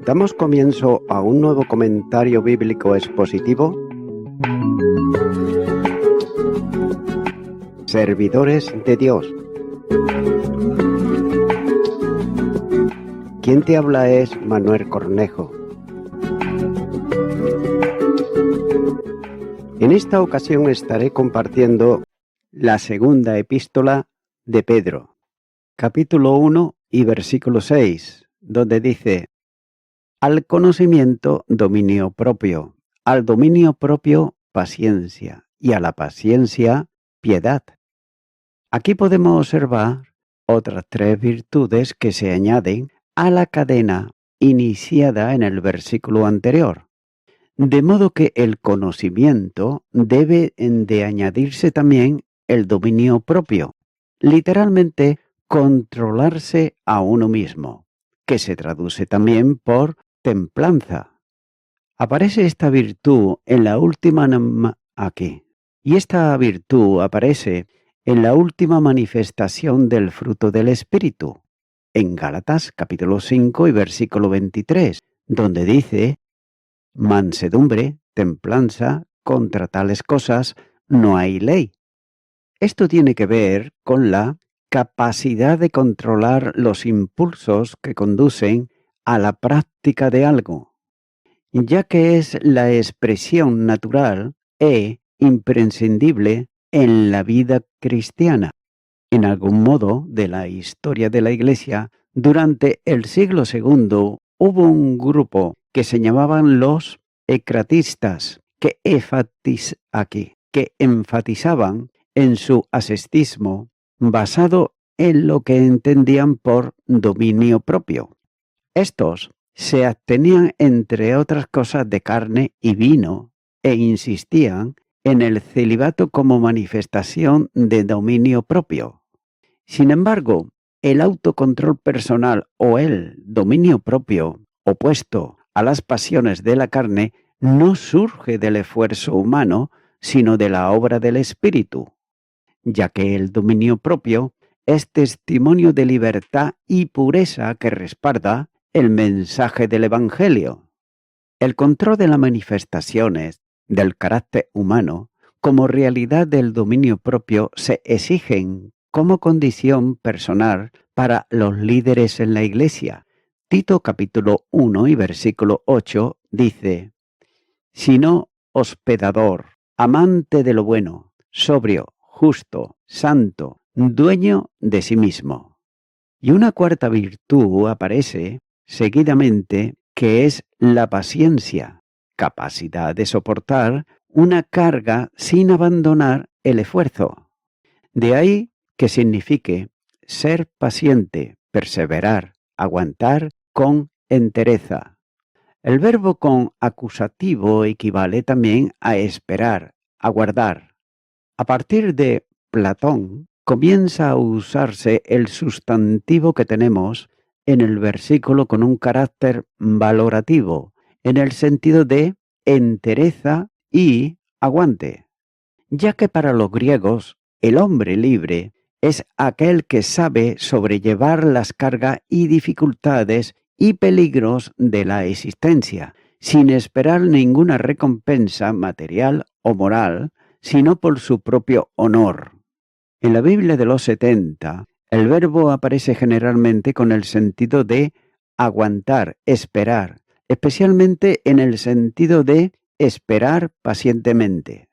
Damos comienzo a un nuevo comentario bíblico expositivo. Servidores de Dios. Quien te habla es Manuel Cornejo. En esta ocasión estaré compartiendo la segunda epístola de Pedro, capítulo 1 y versículo 6, donde dice: al conocimiento, dominio propio, al dominio propio, paciencia, y a la paciencia, piedad. Aquí podemos observar otras tres virtudes que se añaden a la cadena iniciada en el versículo anterior. De modo que el conocimiento debe de añadirse también el dominio propio, literalmente controlarse a uno mismo, que se traduce también por templanza. Aparece esta virtud en la última y esta virtud aparece en la última manifestación del fruto del Espíritu, en Gálatas capítulo 5 y versículo 23, donde dice: mansedumbre, templanza, contra tales cosas no hay ley. Esto tiene que ver con la capacidad de controlar los impulsos que conducen a la práctica de algo, ya que es la expresión natural e imprescindible en la vida cristiana. En algún modo de la historia de la Iglesia, durante el siglo II hubo un grupo que se llamaban los ecratistas, que enfatizaban en su ascetismo basado en lo que entendían por dominio propio. Estos se abstenían, entre otras cosas, de carne y vino e insistían en el celibato como manifestación de dominio propio. Sin embargo, el autocontrol personal o el dominio propio, opuesto a las pasiones de la carne, no surge del esfuerzo humano, sino de la obra del Espíritu, ya que el dominio propio es testimonio de libertad y pureza que respalda el mensaje del Evangelio. El control de las manifestaciones del carácter humano como realidad del dominio propio se exigen como condición personal para los líderes en la Iglesia. Tito capítulo 1 y versículo 8 dice: sino hospedador, amante de lo bueno, sobrio, justo, santo, dueño de sí mismo. Y una cuarta virtud aparece seguidamente, que es la paciencia, capacidad de soportar una carga sin abandonar el esfuerzo. De ahí que signifique ser paciente, perseverar, aguantar con entereza. El verbo con acusativo equivale también a esperar, aguardar. A partir de Platón comienza a usarse el sustantivo que tenemos en el versículo con un carácter valorativo, en el sentido de entereza y aguante, ya que para los griegos el hombre libre es aquel que sabe sobrellevar las cargas y dificultades y peligros de la existencia, sin esperar ninguna recompensa material o moral, sino por su propio honor. En la Biblia de los 70, el verbo aparece generalmente con el sentido de aguantar, esperar, especialmente en el sentido de esperar pacientemente.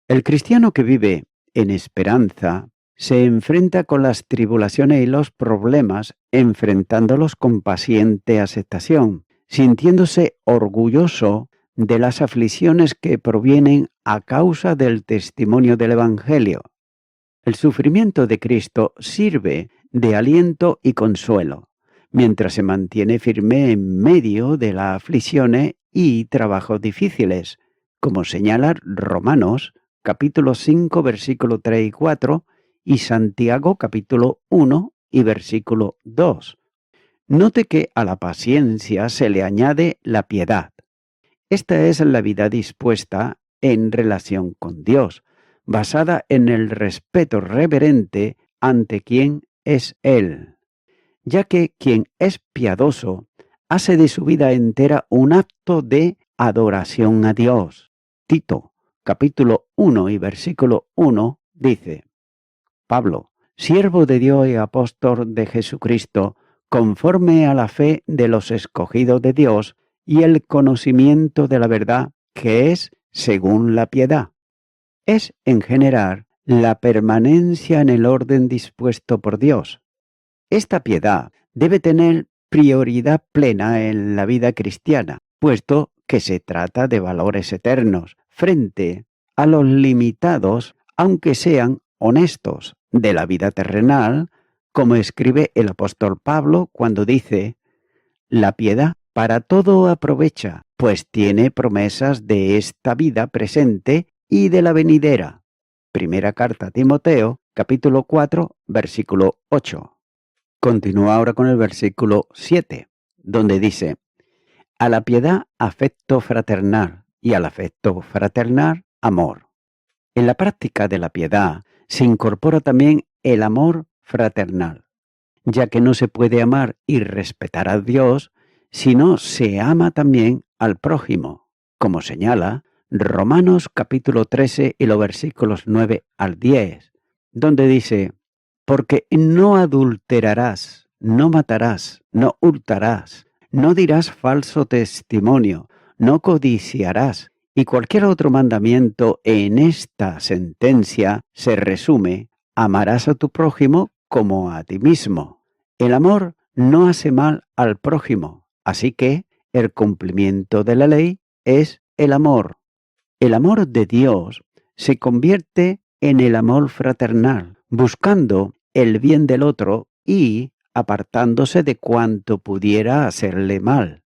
El cristiano que vive en esperanza se enfrenta con las tribulaciones y los problemas, enfrentándolos con paciente aceptación, sintiéndose orgulloso de las aflicciones que provienen a causa del testimonio del Evangelio. El sufrimiento de Cristo sirve de aliento y consuelo, mientras se mantiene firme en medio de las aflicciones y trabajos difíciles, como señala Romanos capítulo 5, versículo 3 y 4, y Santiago capítulo 1 y versículo 2. Note que a la paciencia se le añade la piedad. Esta es la vida dispuesta en relación con Dios, basada en el respeto reverente ante quien es Él, ya que quien es piadoso hace de su vida entera un acto de adoración a Dios. Tito, capítulo 1 y versículo 1, dice: Pablo, siervo de Dios y apóstol de Jesucristo, conforme a la fe de los escogidos de Dios y el conocimiento de la verdad, que es según la piedad. Es, en general, la permanencia en el orden dispuesto por Dios. Esta piedad debe tener prioridad plena en la vida cristiana, puesto que se trata de valores eternos, frente a los limitados, aunque sean honestos, de la vida terrenal, como escribe el apóstol Pablo cuando dice: la piedad para todo aprovecha, pues tiene promesas de esta vida presente y de la venidera. Primera carta a Timoteo, capítulo 4, versículo 8. Continúa ahora con el versículo 7, donde dice: a la piedad afecto fraternal y al afecto fraternal amor. En la práctica de la piedad se incorpora también el amor fraternal, ya que no se puede amar y respetar a Dios si no se ama también al prójimo, como señala Romanos capítulo 13 y los versículos 9 al 10, donde dice: porque no adulterarás, no matarás, no hurtarás, no dirás falso testimonio, no codiciarás. Y cualquier otro mandamiento en esta sentencia se resume: amarás a tu prójimo como a ti mismo. El amor no hace mal al prójimo, así que el cumplimiento de la ley es el amor. El amor de Dios se convierte en el amor fraternal, buscando el bien del otro y apartándose de cuanto pudiera hacerle mal,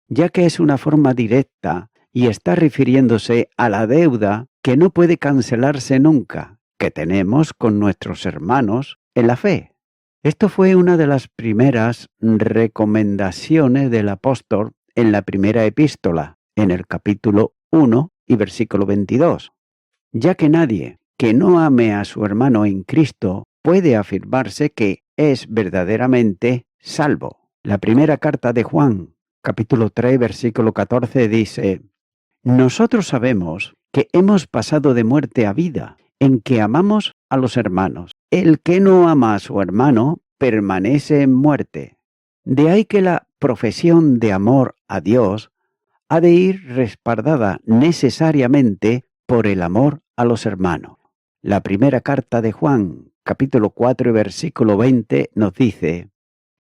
ya que es una forma directa y está refiriéndose a la deuda que no puede cancelarse nunca, que tenemos con nuestros hermanos en la fe. Esto fue una de las primeras recomendaciones del apóstol en la primera epístola, en el capítulo 1 y versículo 22, ya que nadie que no ame a su hermano en Cristo puede afirmarse que es verdaderamente salvo. La primera carta de Juan, capítulo 3, versículo 14, dice: nosotros sabemos que hemos pasado de muerte a vida, en que amamos a los hermanos. El que no ama a su hermano permanece en muerte. De ahí que la profesión de amor a Dios ha de ir respaldada necesariamente por el amor a los hermanos. La primera carta de Juan, capítulo 4 y versículo 20, nos dice: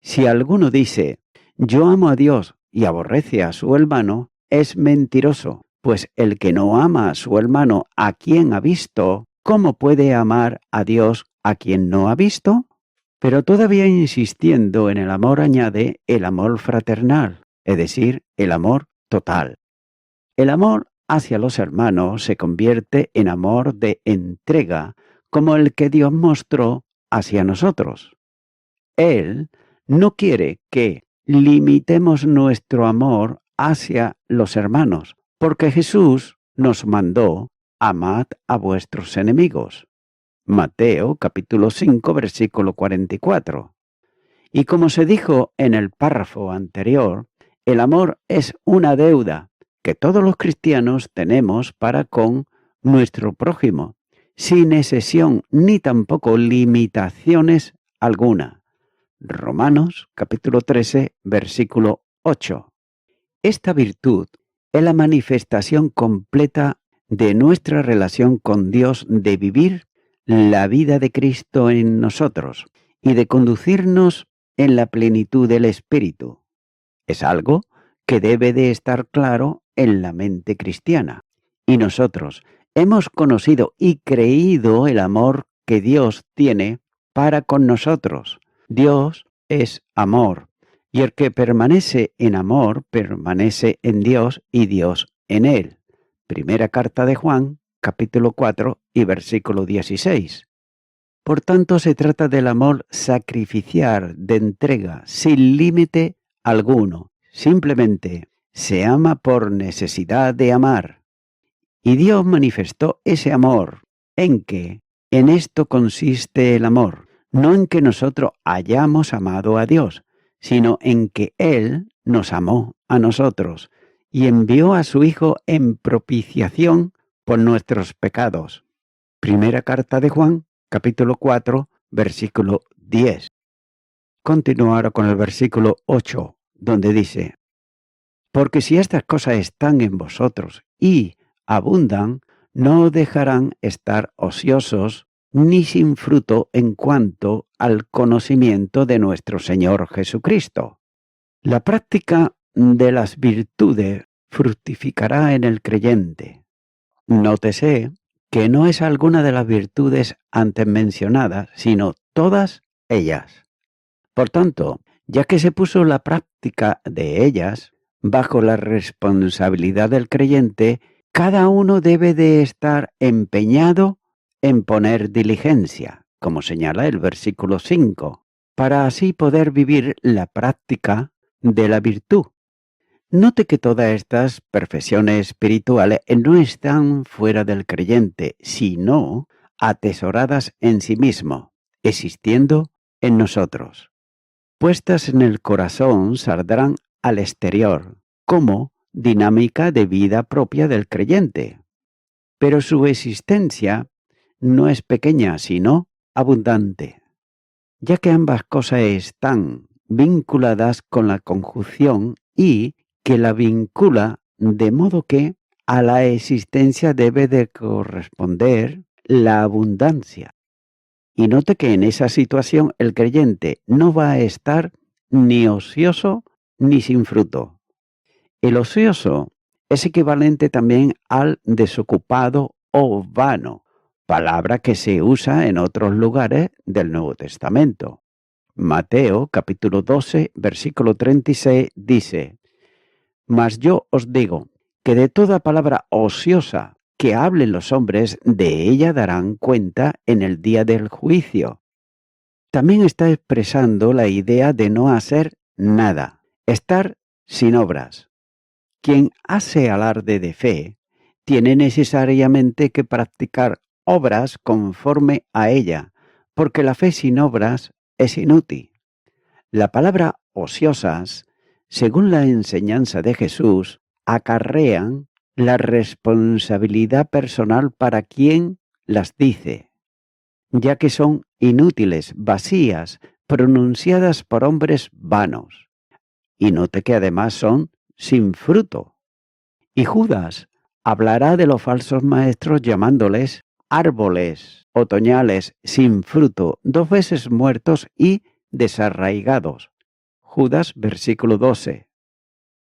si alguno dice, yo amo a Dios y aborrece a su hermano, es mentiroso, pues el que no ama a su hermano a quien ha visto, ¿cómo puede amar a Dios a quien no ha visto? Pero todavía insistiendo en el amor añade el amor fraternal, es decir, el amor total. El amor hacia los hermanos se convierte en amor de entrega, como el que Dios mostró hacia nosotros. Él no quiere que limitemos nuestro amor hacia los hermanos, porque Jesús nos mandó: amad a vuestros enemigos. Mateo capítulo 5, versículo 44. Y como se dijo en el párrafo anterior, el amor es una deuda que todos los cristianos tenemos para con nuestro prójimo, sin excepción ni tampoco limitaciones alguna. Romanos capítulo 13, versículo 8. Esta virtud es la manifestación completa de nuestra relación con Dios, de vivir la vida de Cristo en nosotros y de conducirnos en la plenitud del Espíritu. Es algo que debe de estar claro en la mente cristiana. Y nosotros hemos conocido y creído el amor que Dios tiene para con nosotros. Dios es amor, y el que permanece en amor permanece en Dios y Dios en él. Primera carta de Juan, capítulo 4 y versículo 16. Por tanto, se trata del amor sacrificial, de entrega, sin límite alguno. Simplemente se ama por necesidad de amar. Y Dios manifestó ese amor en que en esto consiste el amor, no en que nosotros hayamos amado a Dios, sino en que Él nos amó a nosotros y envió a su Hijo en propiciación por nuestros pecados. Primera carta de Juan, capítulo 4, versículo 10. Continúo ahora con el versículo 8, donde dice: porque si estas cosas están en vosotros y abundan, no dejarán estar ociosos ni sin fruto en cuanto al conocimiento de nuestro Señor Jesucristo. La práctica de las virtudes fructificará en el creyente. Nótese que no es alguna de las virtudes antes mencionadas, sino todas ellas. Por tanto, ya que se puso la práctica de ellas bajo la responsabilidad del creyente, cada uno debe de estar empeñado en poner diligencia, como señala el versículo 5, para así poder vivir la práctica de la virtud. Note que todas estas perfecciones espirituales no están fuera del creyente, sino atesoradas en sí mismo, existiendo en nosotros. Puestas en el corazón saldrán al exterior como dinámica de vida propia del creyente. Pero su existencia no es pequeña, sino abundante, ya que ambas cosas están vinculadas con la conjunción y que la vincula de modo que a la existencia debe de corresponder la abundancia. Y note que en esa situación el creyente no va a estar ni ocioso ni sin fruto. El ocioso es equivalente también al desocupado o vano, palabra que se usa en otros lugares del Nuevo Testamento. Mateo capítulo 12, versículo 36 dice: mas yo os digo que de toda palabra ociosa que hablen los hombres, de ella darán cuenta en el día del juicio. También está expresando la idea de no hacer nada, estar sin obras. Quien hace alarde de fe tiene necesariamente que practicar obras conforme a ella, porque la fe sin obras es inútil. La palabra ociosas, según la enseñanza de Jesús, acarrean la responsabilidad personal para quien las dice, ya que son inútiles, vacías, pronunciadas por hombres vanos. Y note que además son sin fruto. Y Judas hablará de los falsos maestros llamándoles árboles otoñales sin fruto, 2 veces muertos y desarraigados. Judas, versículo 12.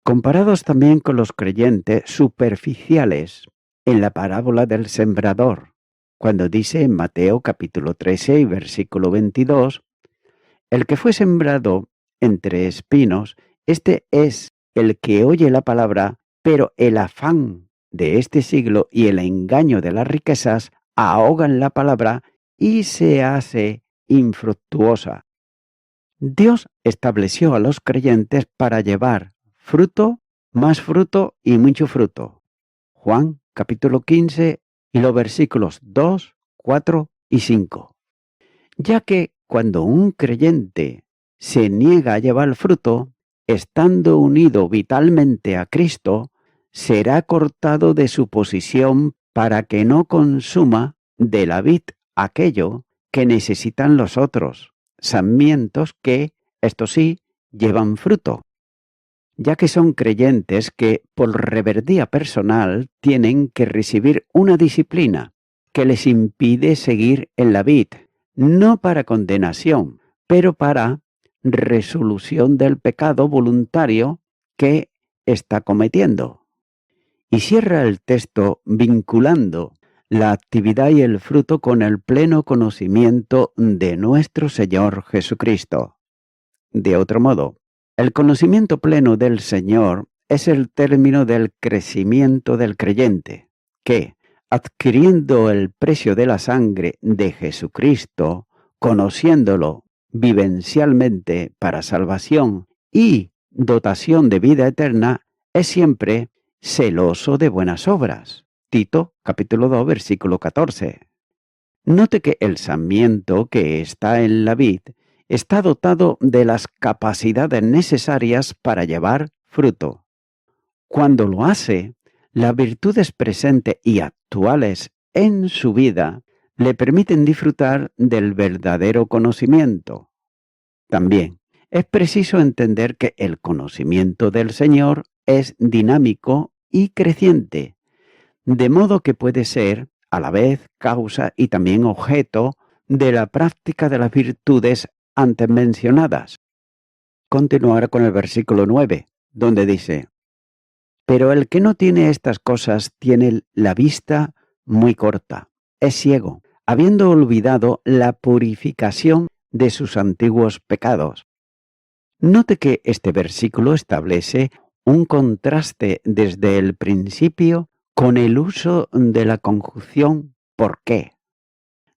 Comparados también con los creyentes superficiales en la parábola del sembrador, cuando dice en Mateo capítulo 13 y versículo 22, el que fue sembrado entre espinos, este es el que oye la palabra, pero el afán de este siglo y el engaño de las riquezas ahogan la palabra y se hace infructuosa. Dios estableció a los creyentes para llevar fruto, más fruto y mucho fruto. Juan capítulo 15 y los versículos 2, 4 y 5. Ya que cuando un creyente se niega a llevar fruto, estando unido vitalmente a Cristo, será cortado de su posición para que no consuma de la vid aquello que necesitan los otros, sarmientos que, esto sí, llevan fruto, ya que son creyentes que, por reverdía personal, tienen que recibir una disciplina que les impide seguir en la vid, no para condenación, pero para resolución del pecado voluntario que está cometiendo. Y cierra el texto vinculando la actividad y el fruto con el pleno conocimiento de nuestro Señor Jesucristo. De otro modo, el conocimiento pleno del Señor es el término del crecimiento del creyente, que, adquiriendo el precio de la sangre de Jesucristo, conociéndolo vivencialmente para salvación y dotación de vida eterna, es siempre celoso de buenas obras. Tito, capítulo 2, versículo 14. Note que el sarmiento que está en la vid está dotado de las capacidades necesarias para llevar fruto. Cuando lo hace, las virtudes presentes y actuales en su vida le permiten disfrutar del verdadero conocimiento. También es preciso entender que el conocimiento del Señor es dinámico y creciente, de modo que puede ser a la vez causa y también objeto de la práctica de las virtudes antes mencionadas. Continuar con el versículo 9, donde dice: pero el que no tiene estas cosas tiene la vista muy corta, es ciego, habiendo olvidado la purificación de sus antiguos pecados. Note que este versículo establece un contraste desde el principio con el uso de la conjunción ¿por qué?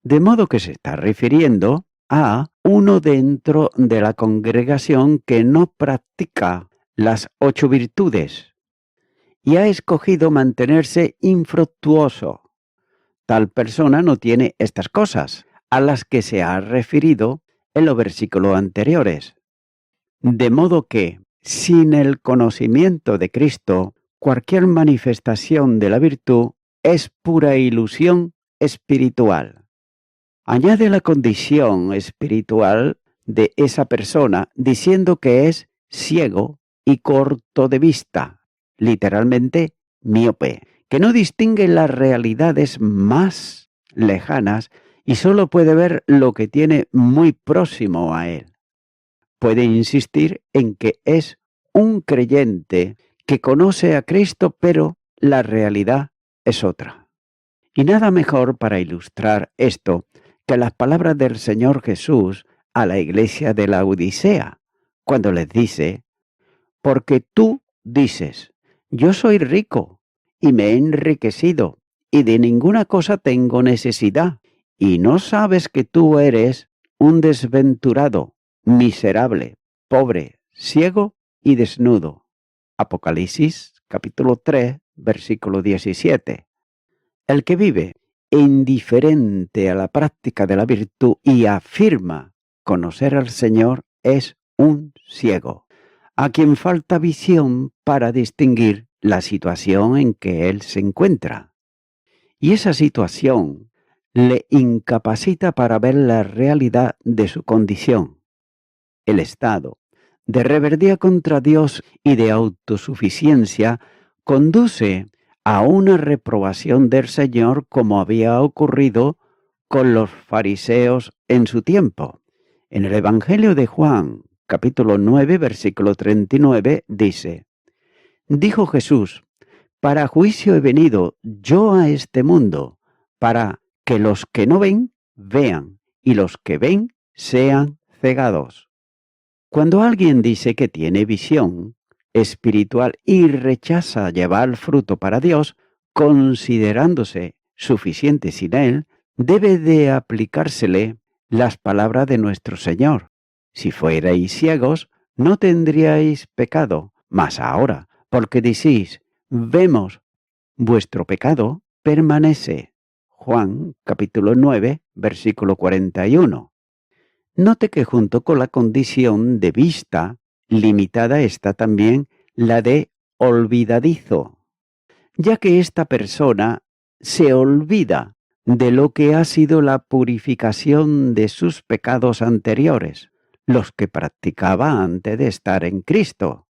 De modo que se está refiriendo a uno dentro de la congregación que no practica las 8 virtudes y ha escogido mantenerse infructuoso. Tal persona no tiene estas cosas, a las que se ha referido en los versículos anteriores. De modo que, sin el conocimiento de Cristo, cualquier manifestación de la virtud es pura ilusión espiritual. Añade la condición espiritual de esa persona diciendo que es ciego y corto de vista, literalmente míope, que no distingue las realidades más lejanas y solo puede ver lo que tiene muy próximo a él. Puede insistir en que es un creyente que conoce a Cristo, pero la realidad es otra. Y nada mejor para ilustrar esto que las palabras del Señor Jesús a la iglesia de la Odisea, cuando les dice: porque tú dices, yo soy rico y me he enriquecido y de ninguna cosa tengo necesidad, y no sabes que tú eres un desventurado, miserable, pobre, ciego y desnudo. Apocalipsis capítulo 3, versículo 17. El que vive indiferente a la práctica de la virtud y afirma conocer al Señor es un ciego, a quien falta visión para distinguir la situación en que él se encuentra. Y esa situación le incapacita para ver la realidad de su condición. El estado de rebeldía contra Dios y de autosuficiencia conduce a una reprobación del Señor, como había ocurrido con los fariseos en su tiempo. En el Evangelio de Juan, capítulo 9, versículo 39, dice: dijo Jesús: para juicio he venido yo a este mundo, para que los que no ven, vean, y los que ven, sean cegados. Cuando alguien dice que tiene visión espiritual y rechaza llevar fruto para Dios, considerándose suficiente sin él, debe de aplicársele las palabras de nuestro Señor: si fuerais ciegos, no tendríais pecado, mas ahora, porque decís, vemos, vuestro pecado permanece. Juan capítulo 9, versículo 41. Note que junto con la condición de vista limitada está también la de olvidadizo, ya que esta persona se olvida de lo que ha sido la purificación de sus pecados anteriores, los que practicaba antes de estar en Cristo.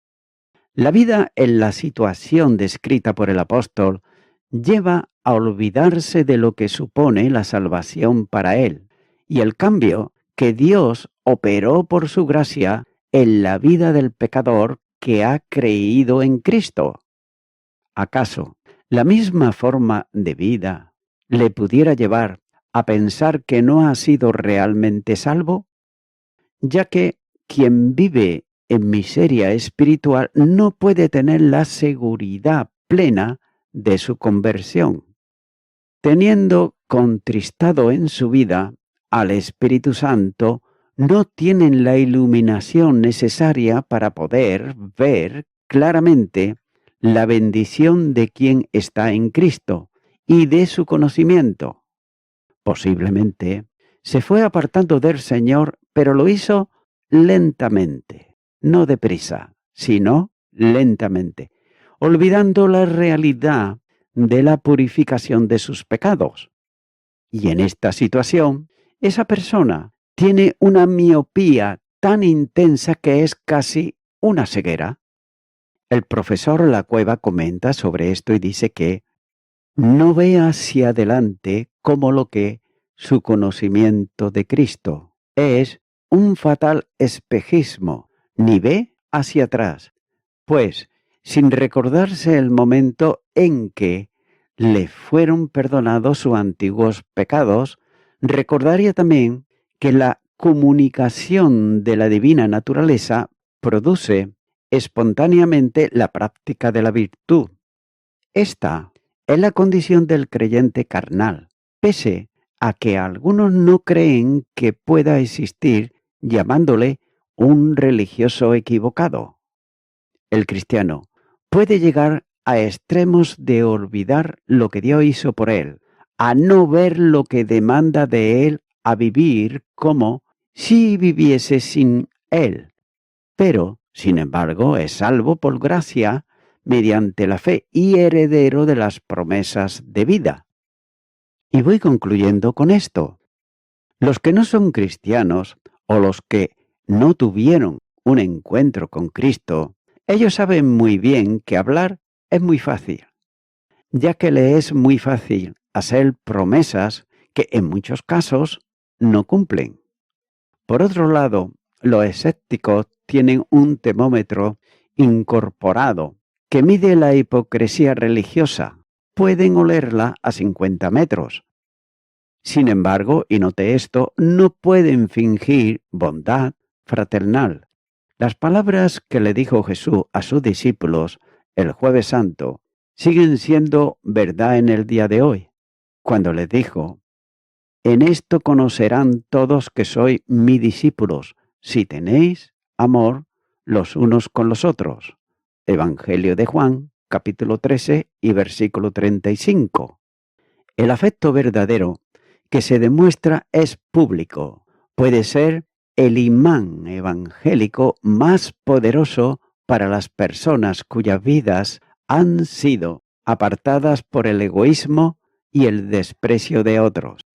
La vida en la situación descrita por el apóstol lleva a olvidarse de lo que supone la salvación para él y el cambio que Dios operó por su gracia en la vida del pecador que ha creído en Cristo. ¿Acaso la misma forma de vida le pudiera llevar a pensar que no ha sido realmente salvo? Ya que quien vive en miseria espiritual no puede tener la seguridad plena de su conversión. Teniendo contristado en su vida al Espíritu Santo, no tienen la iluminación necesaria para poder ver claramente la bendición de quien está en Cristo y de su conocimiento. Posiblemente Se fue apartando del Señor, pero lo hizo lentamente, no deprisa, sino lentamente, olvidando la realidad de la purificación de sus pecados. Y en esta situación, esa persona tiene una miopía tan intensa que es casi una ceguera. El profesor Lacueva comenta sobre esto y dice que no ve hacia adelante como lo que su conocimiento de Cristo es un fatal espejismo, ni ve hacia atrás, pues sin recordarse el momento en que le fueron perdonados sus antiguos pecados, recordaría también que la comunicación de la divina naturaleza produce espontáneamente la práctica de la virtud. Esta es la condición del creyente carnal, pese a que algunos no creen que pueda existir llamándole un religioso equivocado. El cristiano puede llegar a extremos de olvidar lo que Dios hizo por él, a no ver lo que demanda de él, a vivir como si viviese sin él. Pero, sin embargo, es salvo por gracia mediante la fe y heredero de las promesas de vida. Y voy concluyendo con esto. Los que no son cristianos o los que no tuvieron un encuentro con Cristo, ellos saben muy bien que hablar es muy fácil, ya que le es muy fácil hacer promesas que en muchos casos no cumplen. Por otro lado, los escépticos tienen un termómetro incorporado que mide la hipocresía religiosa. Pueden olerla a 50 metros. Sin embargo, y note esto, no pueden fingir bondad fraternal. Las palabras que le dijo Jesús a sus discípulos el Jueves Santo siguen siendo verdad en el día de hoy, cuando les dijo: en esto conocerán todos que sois mis discípulos, si tenéis amor los unos con los otros. Evangelio de Juan, capítulo 13 y versículo 35. El afecto verdadero que se demuestra es público. Puede ser el imán evangélico más poderoso para las personas cuyas vidas han sido apartadas por el egoísmo y el desprecio de otros.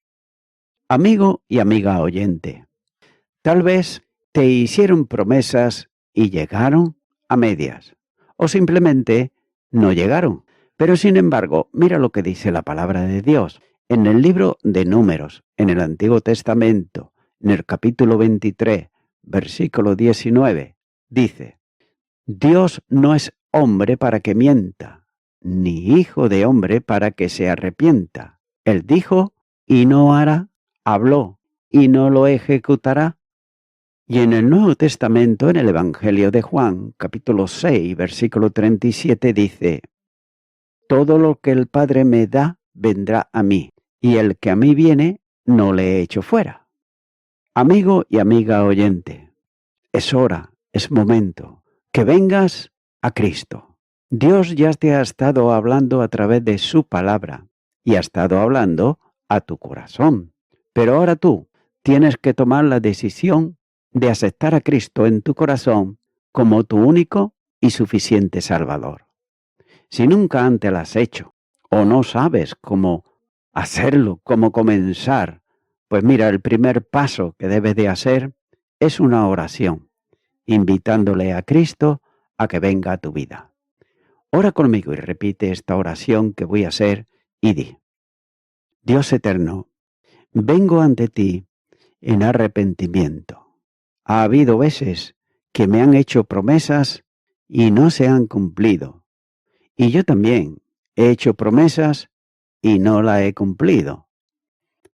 Amigo y amiga oyente, tal vez te hicieron promesas y llegaron a medias, o simplemente no llegaron. Pero sin embargo, mira lo que dice la palabra de Dios en el libro de Números, en el Antiguo Testamento, en el capítulo 23, versículo 19, dice: Dios no es hombre para que mienta, ni hijo de hombre para que se arrepienta. Él dijo y no hará, habló y no lo ejecutará. Y en el Nuevo Testamento, en el Evangelio de Juan, capítulo 6, versículo 37, dice: todo lo que el Padre me da, vendrá a mí, y el que a mí viene, no le echo fuera. Amigo y amiga oyente, es hora, es momento, que vengas a Cristo. Dios ya te ha estado hablando a través de su palabra, y ha estado hablando a tu corazón. Pero ahora tú tienes que tomar la decisión de aceptar a Cristo en tu corazón como tu único y suficiente Salvador. Si nunca antes lo has hecho o no sabes cómo hacerlo, cómo comenzar, pues mira, el primer paso que debes de hacer es una oración, invitándole a Cristo a que venga a tu vida. Ora conmigo y repite esta oración que voy a hacer y di: Dios eterno, vengo ante ti en arrepentimiento. Ha habido veces que me han hecho promesas y no se han cumplido. Y yo también he hecho promesas y no las he cumplido.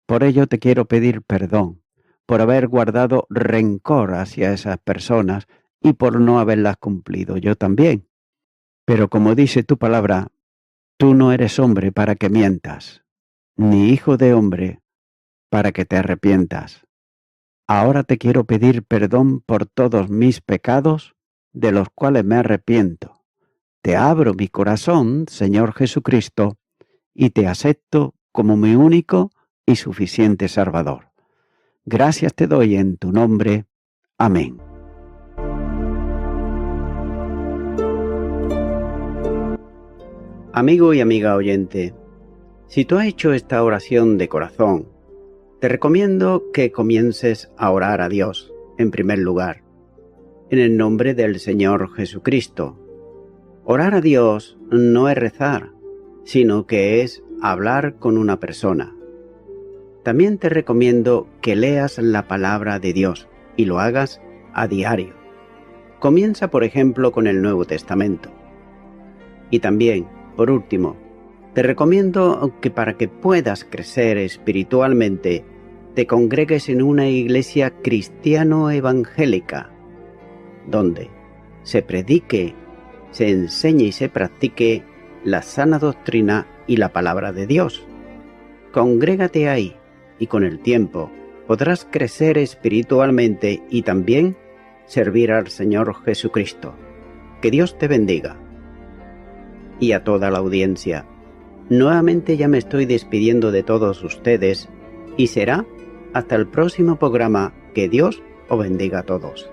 Por ello te quiero pedir perdón por haber guardado rencor hacia esas personas y por no haberlas cumplido yo también. Pero como dice tu palabra, tú no eres hombre para que mientas, ni hijo de hombre para que te arrepientas. Ahora te quiero pedir perdón por todos mis pecados, de los cuales me arrepiento. Te abro mi corazón, Señor Jesucristo, y te acepto como mi único y suficiente Salvador. Gracias te doy en tu nombre. Amén. Amigo y amiga oyente, si tú has hecho esta oración de corazón, te recomiendo que comiences a orar a Dios, en primer lugar, en el nombre del Señor Jesucristo. Orar a Dios no es rezar, sino que es hablar con una persona. También te recomiendo que leas la palabra de Dios y lo hagas a diario. Comienza, por ejemplo, con el Nuevo Testamento. Y también, por último, te recomiendo que para que puedas crecer espiritualmente, te congregues en una iglesia cristiano-evangélica, donde se predique, se enseñe y se practique la sana doctrina y la palabra de Dios. Congrégate ahí y con el tiempo podrás crecer espiritualmente y también servir al Señor Jesucristo. Que Dios te bendiga. Y a toda la audiencia, nuevamente ya me estoy despidiendo de todos ustedes y será hasta el próximo programa. Que Dios os bendiga a todos.